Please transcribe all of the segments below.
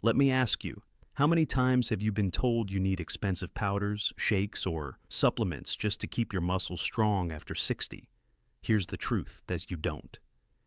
Let me ask you, how many times have you been told you need expensive powders, shakes, or supplements just to keep your muscles strong after 60? Here's the truth, that you don't.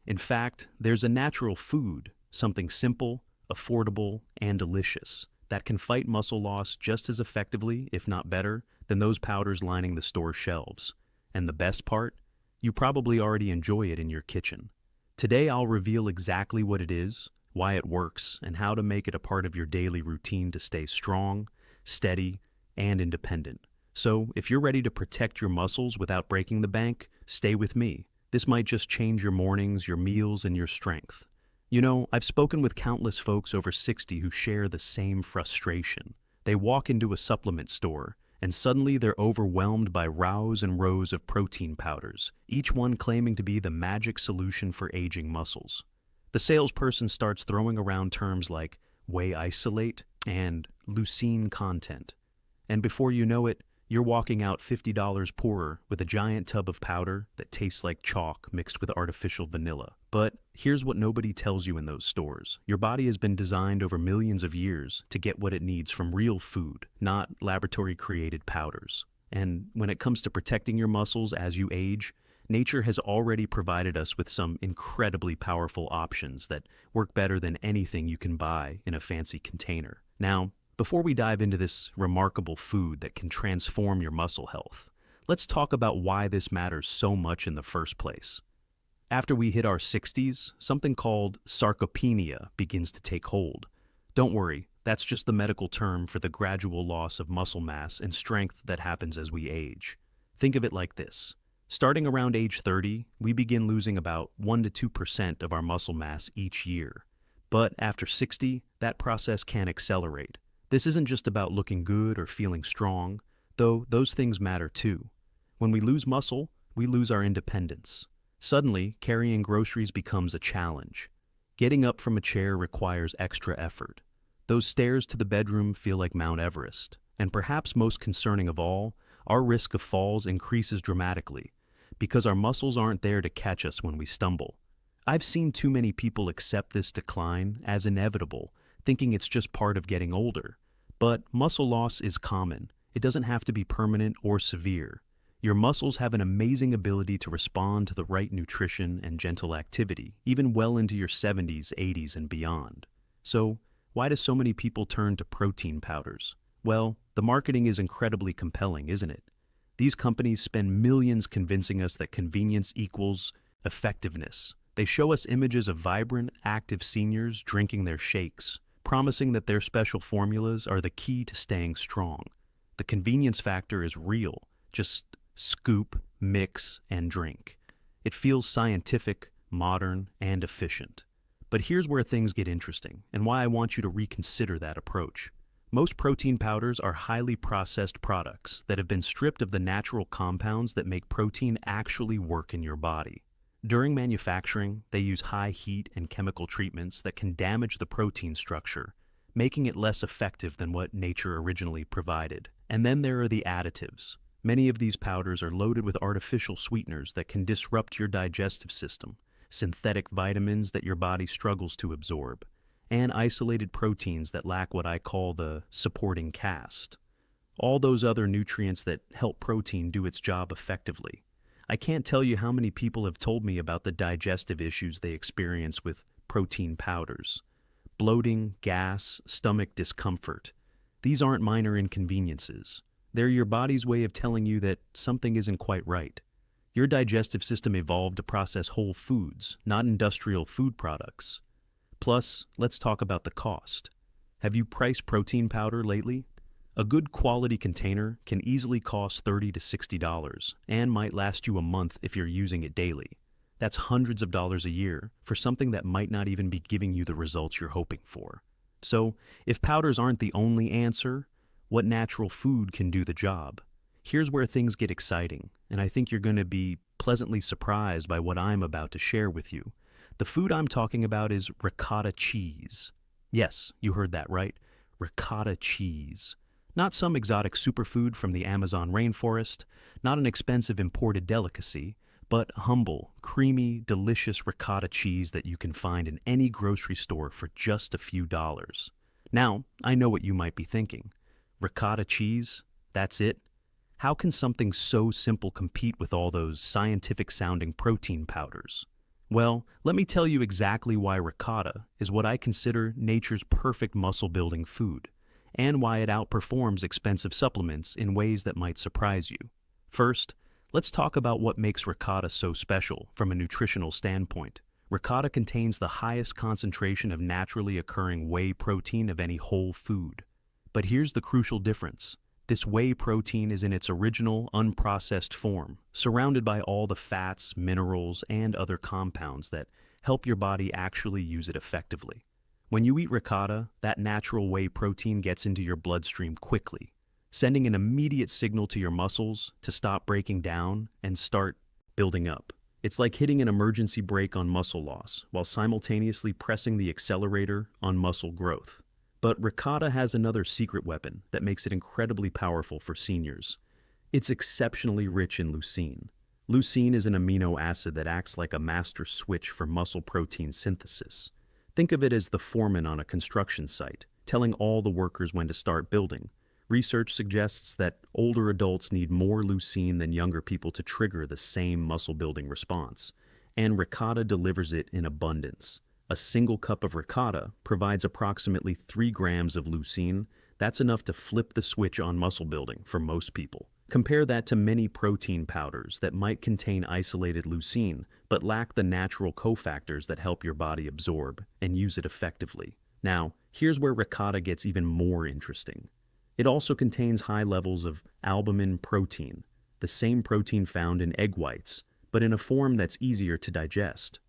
In fact, there's a natural food, something simple, affordable, and delicious, that can fight muscle loss just as effectively, if not better, than those powders lining the store shelves. And the best part? You probably already enjoy it in your kitchen. Today I'll reveal exactly what it is, why it works, and how to make it a part of your daily routine to stay strong, steady, and independent. So, if you're ready to protect your muscles without breaking the bank, stay with me. This might just change your mornings, your meals, and your strength. You know, I've spoken with countless folks over 60 who share the same frustration. They walk into a supplement store, and suddenly they're overwhelmed by rows and rows of protein powders, each one claiming to be the magic solution for aging muscles. The salesperson starts throwing around terms like whey isolate and leucine content. And before you know it, you're walking out $50 poorer with a giant tub of powder that tastes like chalk mixed with artificial vanilla. But here's what nobody tells you in those stores. Your body has been designed over millions of years to get what it needs from real food, not laboratory-created powders. And when it comes to protecting your muscles as you age, nature has already provided us with some incredibly powerful options that work better than anything you can buy in a fancy container. Now, before we dive into this remarkable food that can transform your muscle health, let's talk about why this matters so much in the first place. After we hit our 60s, something called sarcopenia begins to take hold. Don't worry, that's just the medical term for the gradual loss of muscle mass and strength that happens as we age. Think of it like this. Starting around age 30, we begin losing about 1 to 2% of our muscle mass each year. But after 60, that process can accelerate. This isn't just about looking good or feeling strong, though those things matter too. When we lose muscle, we lose our independence. Suddenly, carrying groceries becomes a challenge. Getting up from a chair requires extra effort. Those stairs to the bedroom feel like Mount Everest. And perhaps most concerning of all, our risk of falls increases dramatically, because our muscles aren't there to catch us when we stumble. I've seen too many people accept this decline as inevitable, thinking it's just part of getting older. But muscle loss is common. It doesn't have to be permanent or severe. Your muscles have an amazing ability to respond to the right nutrition and gentle activity, even well into your 70s, 80s, and beyond. So, why do so many people turn to protein powders? Well, the marketing is incredibly compelling, isn't it? These companies spend millions convincing us that convenience equals effectiveness. They show us images of vibrant, active seniors drinking their shakes, promising that their special formulas are the key to staying strong. The convenience factor is real. Just scoop, mix, and drink. It feels scientific, modern, and efficient. But here's where things get interesting, and why I want you to reconsider that approach. Most protein powders are highly processed products that have been stripped of the natural compounds that make protein actually work in your body. During manufacturing, they use high heat and chemical treatments that can damage the protein structure, making it less effective than what nature originally provided. And then there are the additives. Many of these powders are loaded with artificial sweeteners that can disrupt your digestive system, synthetic vitamins that your body struggles to absorb, and isolated proteins that lack what I call the supporting cast. All those other nutrients that help protein do its job effectively. I can't tell you how many people have told me about the digestive issues they experience with protein powders. Bloating, gas, stomach discomfort. These aren't minor inconveniences. They're your body's way of telling you that something isn't quite right. Your digestive system evolved to process whole foods, not industrial food products. Plus, let's talk about the cost. Have you priced protein powder lately? A good quality container can easily cost $30 to $60 and might last you a month if you're using it daily. That's hundreds of dollars a year for something that might not even be giving you the results you're hoping for. So, if powders aren't the only answer, what natural food can do the job? Here's where things get exciting, and I think you're going to be pleasantly surprised by what I'm about to share with you. The food I'm talking about is ricotta cheese. Yes, you heard that right. Ricotta cheese. Not some exotic superfood from the Amazon rainforest, not an expensive imported delicacy, but humble, creamy, delicious ricotta cheese that you can find in any grocery store for just a few dollars. Now, I know what you might be thinking. Ricotta cheese? That's it? How can something so simple compete with all those scientific-sounding protein powders? Well, let me tell you exactly why ricotta is what I consider nature's perfect muscle-building food, and why it outperforms expensive supplements in ways that might surprise you. First, let's talk about what makes ricotta so special from a nutritional standpoint. Ricotta contains the highest concentration of naturally occurring whey protein of any whole food. But here's the crucial difference. This whey protein is in its original, unprocessed form, surrounded by all the fats, minerals, and other compounds that help your body actually use it effectively. When you eat ricotta, that natural whey protein gets into your bloodstream quickly, sending an immediate signal to your muscles to stop breaking down and start building up. It's like hitting an emergency brake on muscle loss, while simultaneously pressing the accelerator on muscle growth. But ricotta has another secret weapon that makes it incredibly powerful for seniors. It's exceptionally rich in leucine. Leucine is an amino acid that acts like a master switch for muscle protein synthesis. Think of it as the foreman on a construction site, telling all the workers when to start building. Research suggests that older adults need more leucine than younger people to trigger the same muscle-building response, and ricotta delivers it in abundance. A single cup of ricotta provides approximately 3 grams of leucine. That's enough to flip the switch on muscle building for most people. Compare that to many protein powders that might contain isolated leucine, but lack the natural cofactors that help your body absorb and use it effectively. Now, here's where ricotta gets even more interesting. It also contains high levels of albumin protein, the same protein found in egg whites, but in a form that's easier to digest.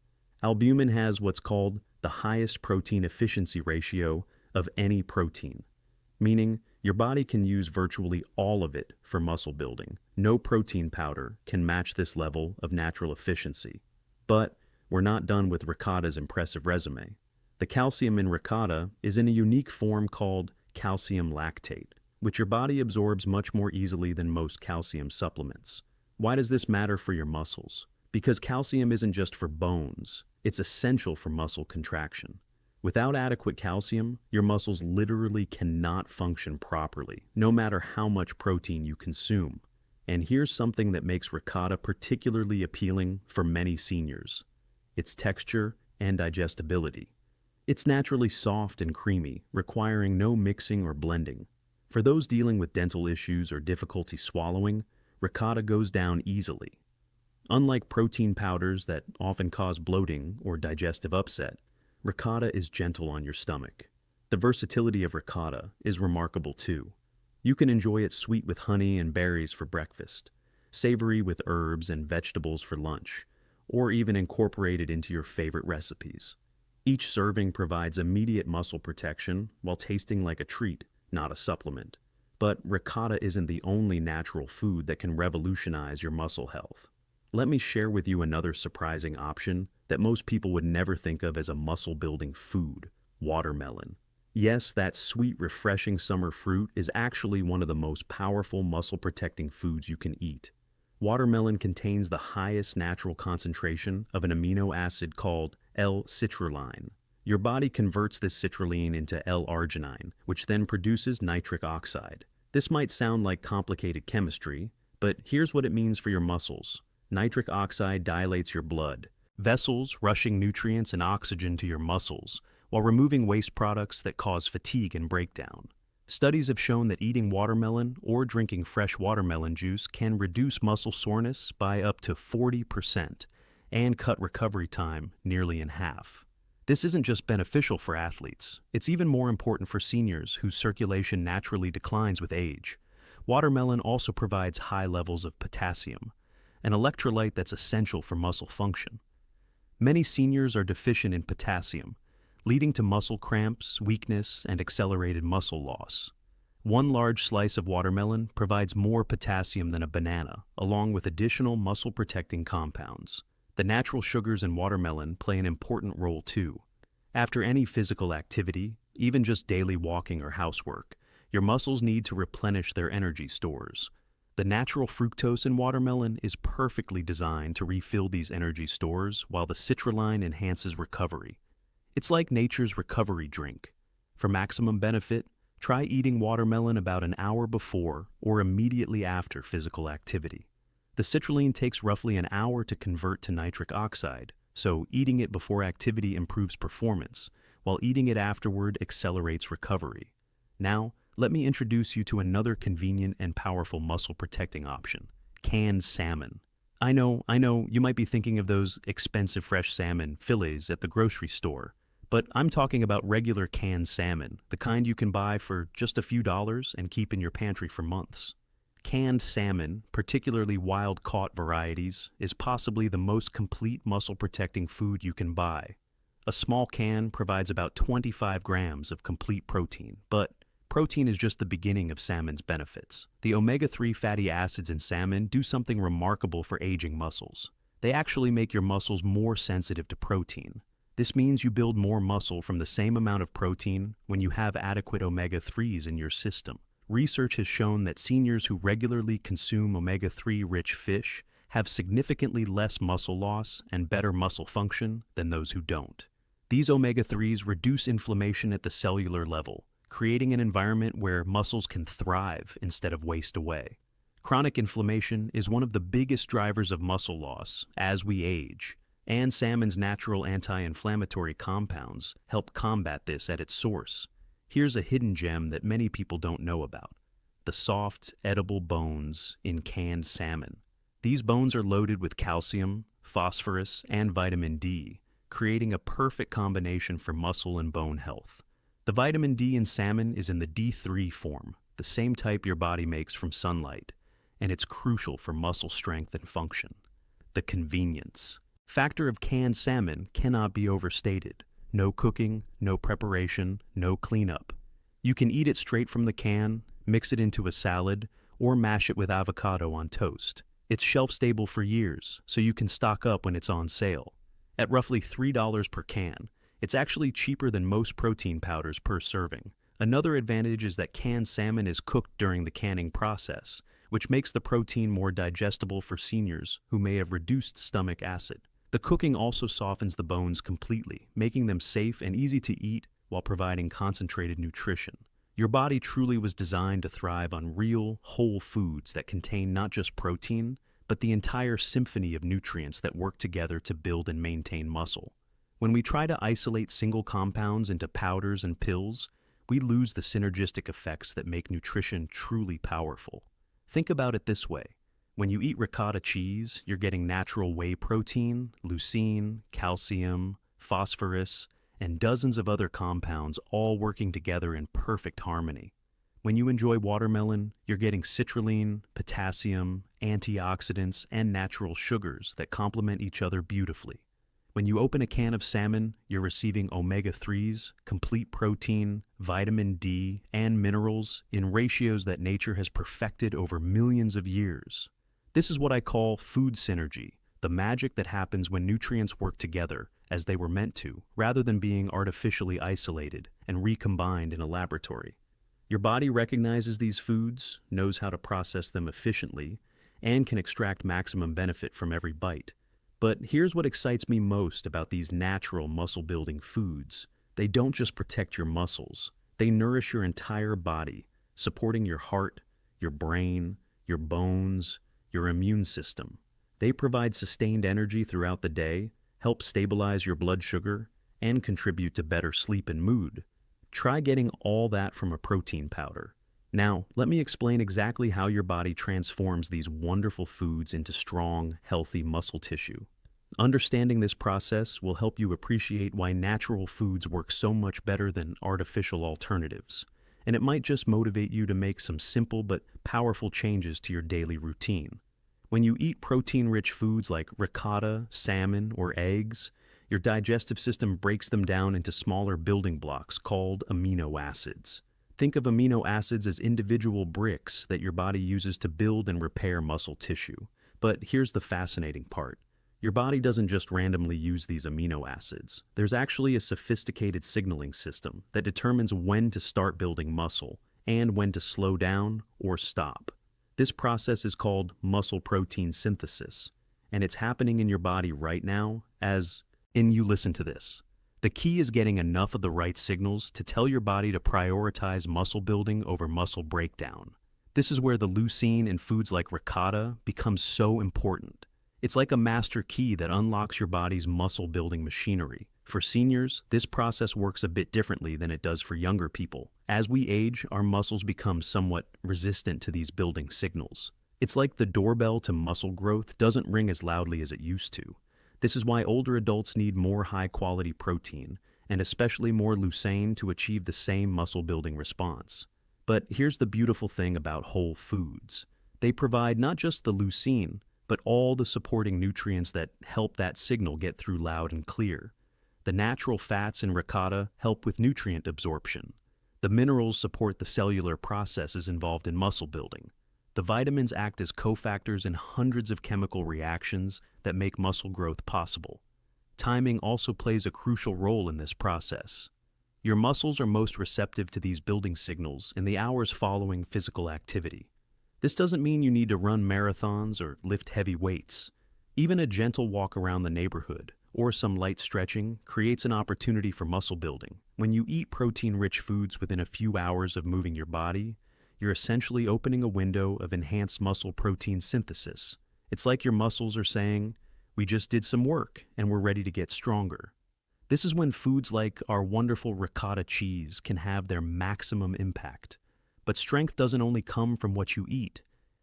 Albumin has what's called the highest protein efficiency ratio of any protein, meaning your body can use virtually all of it for muscle building. No protein powder can match this level of natural efficiency. But we're not done with ricotta's impressive resume. The calcium in ricotta is in a unique form called calcium lactate, which your body absorbs much more easily than most calcium supplements. Why does this matter for your muscles? Because calcium isn't just for bones, it's essential for muscle contraction. Without adequate calcium, your muscles literally cannot function properly, no matter how much protein you consume. And here's something that makes ricotta particularly appealing for many seniors: its texture and digestibility. It's naturally soft and creamy, requiring no mixing or blending. For those dealing with dental issues or difficulty swallowing, ricotta goes down easily. Unlike protein powders that often cause bloating or digestive upset, ricotta is gentle on your stomach. The versatility of ricotta is remarkable too. You can enjoy it sweet with honey and berries for breakfast, savory with herbs and vegetables for lunch, or even incorporate it into your favorite recipes. Each serving provides immediate muscle protection while tasting like a treat, not a supplement. But ricotta isn't the only natural food that can revolutionize your muscle health. Let me share with you another surprising option that most people would never think of as a muscle-building food: watermelon. Yes, that sweet, refreshing summer fruit is actually one of the most powerful muscle-protecting foods you can eat. Watermelon contains the highest natural concentration of an amino acid called L-citrulline. Your body converts this citrulline into L-arginine, which then produces nitric oxide. This might sound like complicated chemistry, but here's what it means for your muscles. Nitric oxide dilates your blood vessels, rushing nutrients and oxygen to your muscles, while removing waste products that cause fatigue and breakdown. Studies have shown that eating watermelon or drinking fresh watermelon juice can reduce muscle soreness by up to 40% and cut recovery time nearly in half. This isn't just beneficial for athletes, it's even more important for seniors whose circulation naturally declines with age. Watermelon also provides high levels of potassium, an electrolyte that's essential for muscle function. Many seniors are deficient in potassium, leading to muscle cramps, weakness, and accelerated muscle loss. One large slice of watermelon provides more potassium than a banana, along with additional muscle-protecting compounds. The natural sugars in watermelon play an important role too. After any physical activity, even just daily walking or housework, your muscles need to replenish their energy stores. The natural fructose in watermelon is perfectly designed to refill these energy stores, while the citrulline enhances recovery. It's like nature's recovery drink. For maximum benefit, try eating watermelon about an hour before or immediately after physical activity. The citrulline takes roughly an hour to convert to nitric oxide, so eating it before activity improves performance, while eating it afterward accelerates recovery. Now, let me introduce you to another convenient and powerful muscle-protecting option: canned salmon. I know, you might be thinking of those expensive fresh salmon fillets at the grocery store, but I'm talking about regular canned salmon, the kind you can buy for just a few dollars and keep in your pantry for months. Canned salmon, particularly wild-caught varieties, is possibly the most complete muscle-protecting food you can buy. A small can provides about 25 grams of complete protein, but protein is just the beginning of salmon's benefits. The omega-3 fatty acids in salmon do something remarkable for aging muscles. They actually make your muscles more sensitive to protein. This means you build more muscle from the same amount of protein when you have adequate omega-3s in your system. Research has shown that seniors who regularly consume omega-3 rich fish have significantly less muscle loss and better muscle function than those who don't. These omega-3s reduce inflammation at the cellular level, creating an environment where muscles can thrive instead of waste away. Chronic inflammation is one of the biggest drivers of muscle loss as we age, and salmon's natural anti-inflammatory compounds help combat this at its source. Here's a hidden gem that many people don't know about: the soft, edible bones in canned salmon. These bones are loaded with calcium, phosphorus, and vitamin D, creating a perfect combination for muscle and bone health. The vitamin D in salmon is in the D3 form, the same type your body makes from sunlight, and it's crucial for muscle strength and function. The convenience factor of canned salmon cannot be overstated. No cooking, no preparation, no cleanup. You can eat it straight from the can, mix it into a salad, or mash it with avocado on toast. It's shelf-stable for years, so you can stock up when it's on sale. At roughly $3 per can, it's actually cheaper than most protein powders per serving. Another advantage is that canned salmon is cooked during the canning process, which makes the protein more digestible for seniors who may have reduced stomach acid. The cooking also softens the bones completely, making them safe and easy to eat while providing concentrated nutrition. Your body truly was designed to thrive on real, whole foods that contain not just protein, but the entire symphony of nutrients that work together to build and maintain muscle. When we try to isolate single compounds into powders and pills, we lose the synergistic effects that make nutrition truly powerful. Think about it this way. When you eat ricotta cheese, you're getting natural whey protein, leucine, calcium, phosphorus, and dozens of other compounds all working together in perfect harmony. When you enjoy watermelon, you're getting citrulline, potassium, antioxidants, and natural sugars that complement each other beautifully. When you open a can of salmon, you're receiving omega-3s, complete protein, vitamin D, and minerals in ratios that nature has perfected over millions of years. This is what I call food synergy, the magic that happens when nutrients work together as they were meant to, rather than being artificially isolated and recombined in a laboratory. Your body recognizes these foods, knows how to process them efficiently, and can extract maximum benefit from every bite. But here's what excites me most about these natural muscle-building foods. They don't just protect your muscles, they nourish your entire body, supporting your heart, your brain, your bones, your immune system. They provide sustained energy throughout the day, help stabilize your blood sugar, and contribute to better sleep and mood. Try getting all that from a protein powder. Now, let me explain exactly how your body transforms these wonderful foods into strong, healthy muscle tissue. Understanding this process will help you appreciate why natural foods work so much better than artificial alternatives, and it might just motivate you to make some simple but powerful changes to your daily routine. When you eat protein-rich foods like ricotta, salmon, or eggs, your digestive system breaks them down into smaller building blocks called amino acids. Think of amino acids as individual bricks that your body uses to build and repair muscle tissue. But here's the fascinating part. Your body doesn't just randomly use these amino acids. There's actually a sophisticated signaling system that determines when to start building muscle and when to slow down or stop. This process is called muscle protein synthesis, and it's happening in your body right now as you listen to this. The key is getting enough of the right signals to tell your body to prioritize muscle building over muscle breakdown. This is where the leucine in foods like ricotta becomes so important. It's like a master key that unlocks your body's muscle building machinery. For seniors, this process works a bit differently than it does for younger people. As we age, our muscles become somewhat resistant to these building signals. It's like the doorbell to muscle growth doesn't ring as loudly as it used to. This is why older adults need more high-quality protein, and especially more leucine to achieve the same muscle-building response. But here's the beautiful thing about whole foods. They provide not just the leucine, but all the supporting nutrients that help that signal get through loud and clear. The natural fats in ricotta help with nutrient absorption. The minerals support the cellular processes involved in muscle building. The vitamins act as cofactors in hundreds of chemical reactions that make muscle growth possible. Timing also plays a crucial role in this process. Your muscles are most receptive to these building signals in the hours following physical activity. This doesn't mean you need to run marathons or lift heavy weights. Even a gentle walk around the neighborhood or some light stretching creates an opportunity for muscle building. When you eat protein-rich foods within a few hours of moving your body, you're essentially opening a window of enhanced muscle protein synthesis. It's like your muscles are saying, "We just did some work and we're ready to get stronger." This is when foods like our wonderful ricotta cheese can have their maximum impact. But strength doesn't only come from what you eat.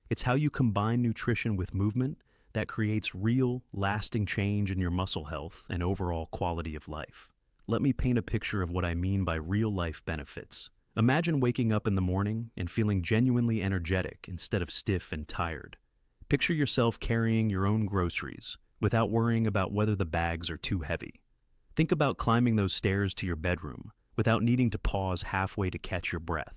It's how you combine nutrition with movement that creates real, lasting change in your muscle health and overall quality of life. Let me paint a picture of what I mean by real-life benefits. Imagine waking up in the morning and feeling genuinely energetic instead of stiff and tired. Picture yourself carrying your own groceries without worrying about whether the bags are too heavy. Think about climbing those stairs to your bedroom without needing to pause halfway to catch your breath.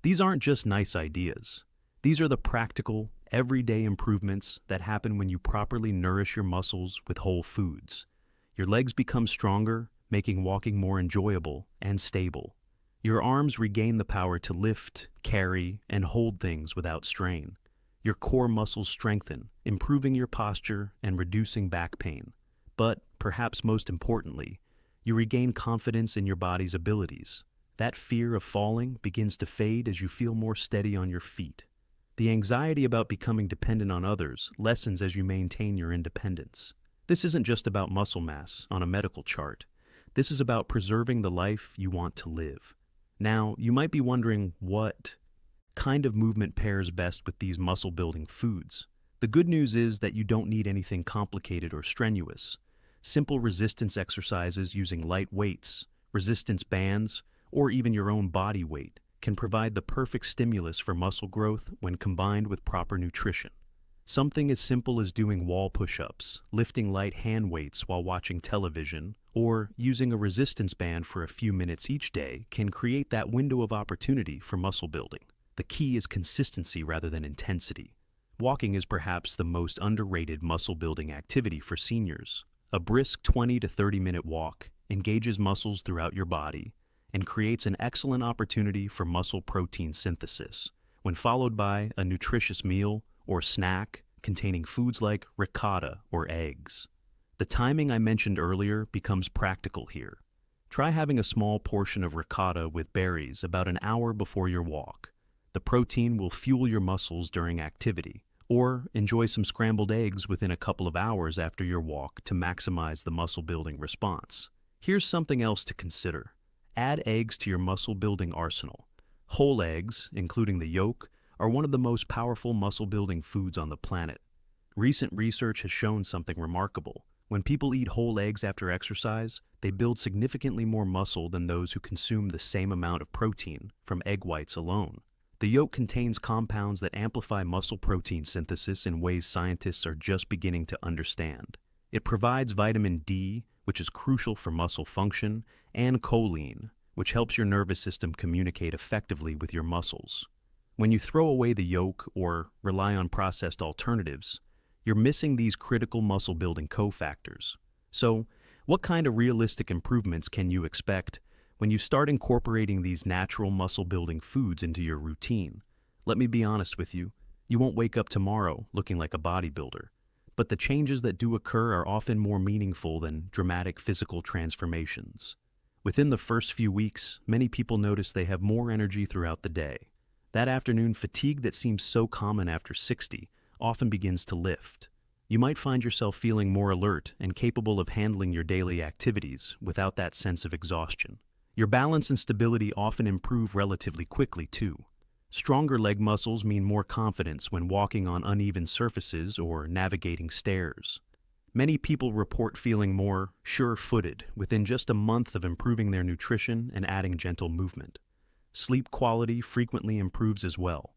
These aren't just nice ideas. These are the practical, everyday improvements that happen when you properly nourish your muscles with whole foods. Your legs become stronger, making walking more enjoyable and stable. Your arms regain the power to lift, carry, and hold things without strain. Your core muscles strengthen, improving your posture and reducing back pain. But, perhaps most importantly, you regain confidence in your body's abilities. That fear of falling begins to fade as you feel more steady on your feet. The anxiety about becoming dependent on others lessens as you maintain your independence. This isn't just about muscle mass on a medical chart. This is about preserving the life you want to live. Now, you might be wondering what kind of movement pairs best with these muscle-building foods. The good news is that you don't need anything complicated or strenuous. Simple resistance exercises using light weights, resistance bands, or even your own body weight can provide the perfect stimulus for muscle growth when combined with proper nutrition. Something as simple as doing wall push-ups, lifting light hand weights while watching television, or using a resistance band for a few minutes each day can create that window of opportunity for muscle building. The key is consistency rather than intensity. Walking is perhaps the most underrated muscle-building activity for seniors. A brisk 20 to 30-minute walk engages muscles throughout your body and creates an excellent opportunity for muscle protein synthesis, when followed by a nutritious meal or snack containing foods like ricotta or eggs. The timing I mentioned earlier becomes practical here. Try having a small portion of ricotta with berries about an hour before your walk. The protein will fuel your muscles during activity. Or enjoy some scrambled eggs within a couple of hours after your walk to maximize the muscle-building response. Here's something else to consider. Add eggs to your muscle-building arsenal. Whole eggs, including the yolk, are one of the most powerful muscle-building foods on the planet. Recent research has shown something remarkable. When people eat whole eggs after exercise, they build significantly more muscle than those who consume the same amount of protein from egg whites alone. The yolk contains compounds that amplify muscle protein synthesis in ways scientists are just beginning to understand. It provides vitamin D, which is crucial for muscle function, and choline, which helps your nervous system communicate effectively with your muscles. When you throw away the yolk or rely on processed alternatives, you're missing these critical muscle-building cofactors. So, what kind of realistic improvements can you expect when you start incorporating these natural muscle-building foods into your routine? Let me be honest with you, you won't wake up tomorrow looking like a bodybuilder, but the changes that do occur are often more meaningful than dramatic physical transformations. Within the first few weeks, many people notice they have more energy throughout the day. That afternoon fatigue that seems so common after 60 often begins to lift. You might find yourself feeling more alert and capable of handling your daily activities without that sense of exhaustion. Your balance and stability often improve relatively quickly, too. Stronger leg muscles mean more confidence when walking on uneven surfaces or navigating stairs. Many people report feeling more sure-footed within just a month of improving their nutrition and adding gentle movement. Sleep quality frequently improves as well.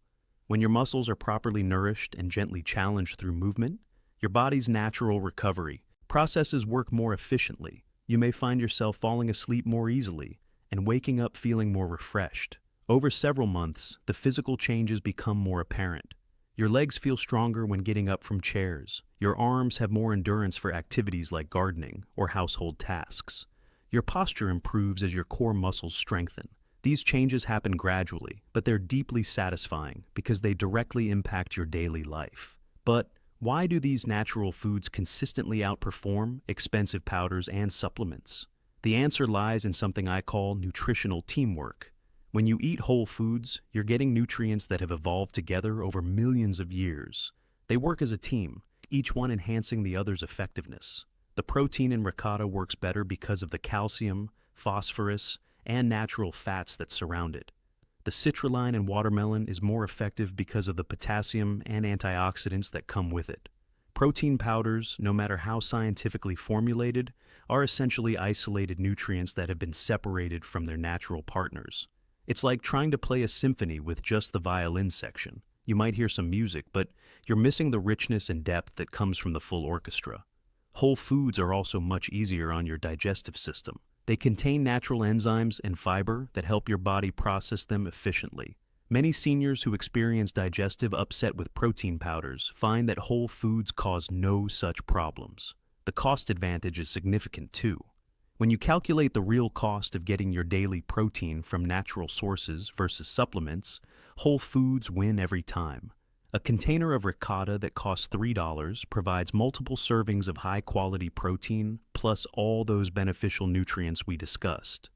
When your muscles are properly nourished and gently challenged through movement, your body's natural recovery processes work more efficiently. You may find yourself falling asleep more easily and waking up feeling more refreshed. Over several months, the physical changes become more apparent. Your legs feel stronger when getting up from chairs. Your arms have more endurance for activities like gardening or household tasks. Your posture improves as your core muscles strengthen. These changes happen gradually, but they're deeply satisfying because they directly impact your daily life. But why do these natural foods consistently outperform expensive powders and supplements? The answer lies in something I call nutritional teamwork. When you eat whole foods, you're getting nutrients that have evolved together over millions of years. They work as a team, each one enhancing the other's effectiveness. The protein in ricotta works better because of the calcium, phosphorus, and natural fats that surround it. The citrulline in watermelon is more effective because of the potassium and antioxidants that come with it. Protein powders, no matter how scientifically formulated, are essentially isolated nutrients that have been separated from their natural partners. It's like trying to play a symphony with just the violin section. You might hear some music, but you're missing the richness and depth that comes from the full orchestra. Whole foods are also much easier on your digestive system. They contain natural enzymes and fiber that help your body process them efficiently. Many seniors who experience digestive upset with protein powders find that whole foods cause no such problems. The cost advantage is significant too. When you calculate the real cost of getting your daily protein from natural sources versus supplements, whole foods win every time. A container of ricotta that costs $3 provides multiple servings of high-quality protein, plus all those beneficial nutrients we discussed.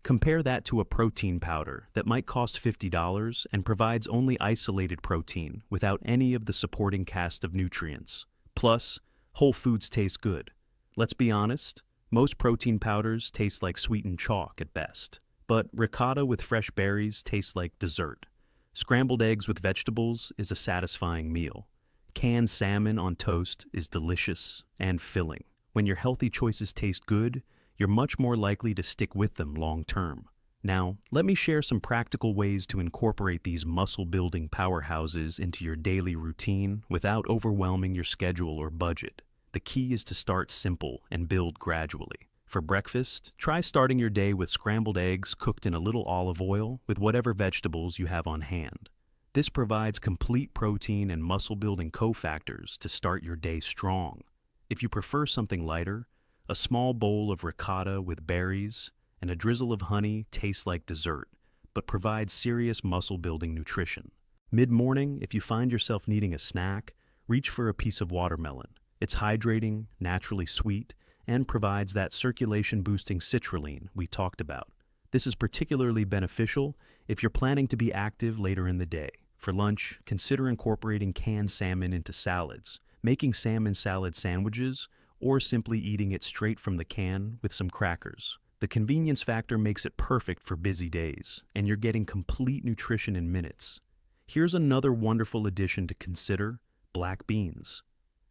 Compare that to a protein powder that might cost $50 and provides only isolated protein without any of the supporting cast of nutrients. Plus, whole foods taste good. Let's be honest, most protein powders taste like sweetened chalk at best. But ricotta with fresh berries tastes like dessert. Scrambled eggs with vegetables is a satisfying meal. Canned salmon on toast is delicious and filling. When your healthy choices taste good, you're much more likely to stick with them long term. Now, let me share some practical ways to incorporate these muscle-building powerhouses into your daily routine without overwhelming your schedule or budget. The key is to start simple and build gradually. For breakfast, try starting your day with scrambled eggs cooked in a little olive oil with whatever vegetables you have on hand. This provides complete protein and muscle-building cofactors to start your day strong. If you prefer something lighter, a small bowl of ricotta with berries and a drizzle of honey tastes like dessert, but provides serious muscle-building nutrition. Mid-morning, if you find yourself needing a snack, reach for a piece of watermelon. It's hydrating, naturally sweet, and provides that circulation-boosting citrulline we talked about. This is particularly beneficial if you're planning to be active later in the day. For lunch, consider incorporating canned salmon into salads, making salmon salad sandwiches, or simply eating it straight from the can with some crackers. The convenience factor makes it perfect for busy days, and you're getting complete nutrition in minutes. Here's another wonderful addition to consider: black beans.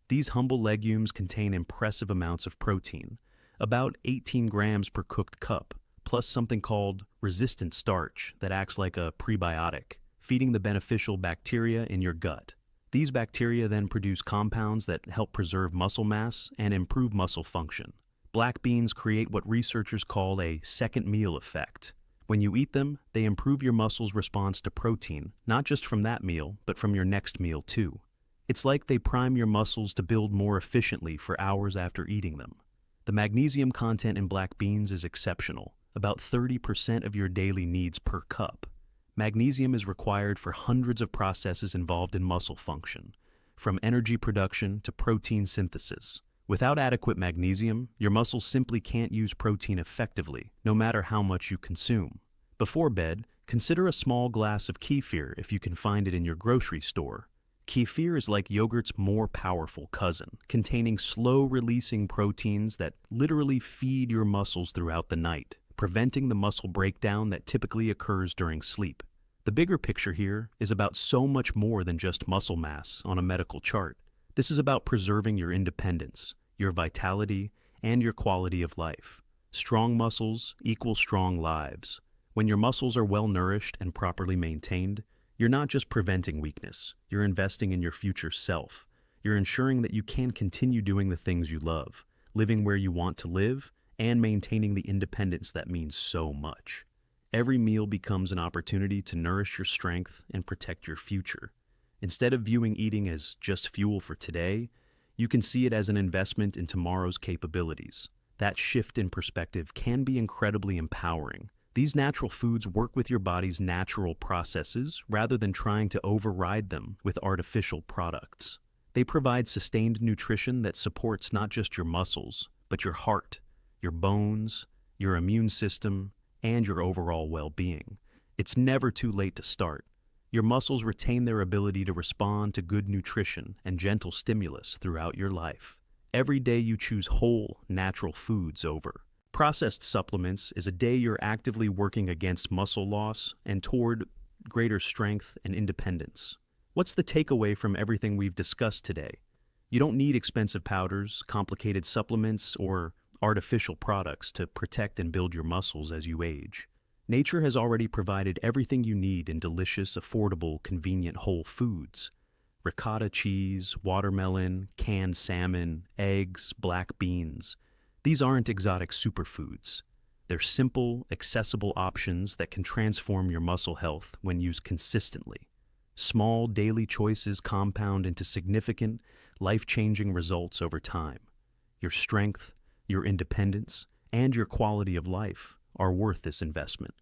These humble legumes contain impressive amounts of protein, about 18 grams per cooked cup, plus something called resistant starch that acts like a prebiotic, feeding the beneficial bacteria in your gut. These bacteria then produce compounds that help preserve muscle mass and improve muscle function. Black beans create what researchers call a second meal effect. When you eat them, they improve your muscles' response to protein, not just from that meal, but from your next meal too. It's like they prime your muscles to build more efficiently for hours after eating them. The magnesium content in black beans is exceptional, about 30% of your daily needs per cup. Magnesium is required for hundreds of processes involved in muscle function, from energy production to protein synthesis. Without adequate magnesium, your muscles simply can't use protein effectively, no matter how much you consume. Before bed, consider a small glass of kefir if you can find it in your grocery store. Kefir is like yogurt's more powerful cousin, containing slow-releasing proteins that literally feed your muscles throughout the night, preventing the muscle breakdown that typically occurs during sleep. The bigger picture here is about so much more than just muscle mass on a medical chart. This is about preserving your independence, your vitality, and your quality of life. Strong muscles equal strong lives. When your muscles are well nourished and properly maintained, you're not just preventing weakness, you're investing in your future self. You're ensuring that you can continue doing the things you love, living where you want to live, and maintaining the independence that means so much. Every meal becomes an opportunity to nourish your strength and protect your future. Instead of viewing eating as just fuel for today, you can see it as an investment in tomorrow's capabilities. That shift in perspective can be incredibly empowering. These natural foods work with your body's natural processes rather than trying to override them with artificial products. They provide sustained nutrition that supports not just your muscles, but your heart, your bones, your immune system, and your overall well-being. It's never too late to start. Your muscles retain their ability to respond to good nutrition and gentle stimulus throughout your life. Every day you choose whole, natural foods over processed supplements is a day you're actively working against muscle loss and toward greater strength and independence. What's the takeaway from everything we've discussed today? You don't need expensive powders, complicated supplements, or artificial products to protect and build your muscles as you age. Nature has already provided everything you need in delicious, affordable, convenient whole foods. Ricotta cheese, watermelon, canned salmon, eggs, black beans. These aren't exotic superfoods. They're simple, accessible options that can transform your muscle health when used consistently. Small daily choices compound into significant, life-changing results over time. Your strength, your independence, and your quality of life are worth this investment.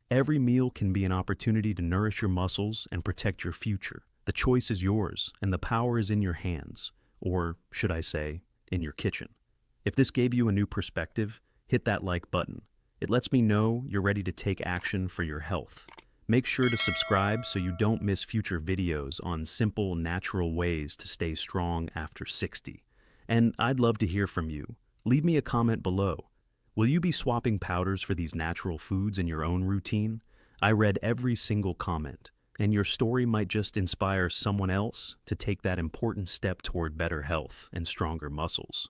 Every meal can be an opportunity to nourish your muscles and protect your future. The choice is yours, and the power is in your hands, or should I say, in your kitchen. If this gave you a new perspective, hit that like button. It lets me know you're ready to take action for your health. Make sure to subscribe so you don't miss future videos on simple, natural ways to stay strong after 60. And I'd love to hear from you. Leave me a comment below. Will you be swapping powders for these natural foods in your own routine? I read every single comment, and your story might just inspire someone else to take that important step toward better health and stronger muscles.